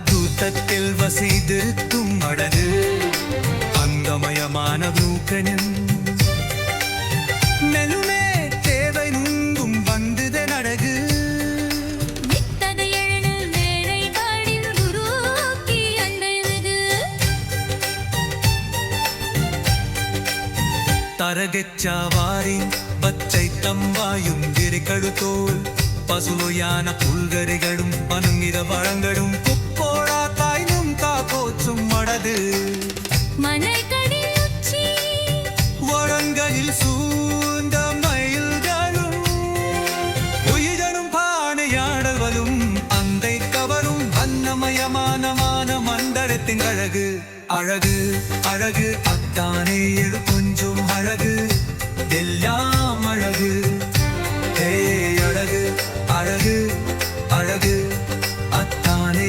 தூத்தத்தில் வசைதிருக்கும் அழகு அங்கமயமான நூக்கனின் மெலுமே தேவை நுங்கும் வந்தது நடகு തരകച്ചാവാരി പച്ചൈത്തമ്പായും ഗിരിക്കടുത്തോൾ പസുലൊയാന പുൽഗരികളും പനുങ്ങിത പഴങ്ങളും കുപ്പോഴാത്തായും കാക്കോച്ചും മടത് വടങ്ങളിൽ സൂந்த മയിൽകളും ഉയരും പാണയാടവലും അന്தை കവരും അന്നമയമാനமான மண்டலத்தின் அழகு அழகு அழகு அத்தானே எது கொஞ்சம் அழகு எல்லாம் அழகு அழகு அழகு அழகு அத்தானே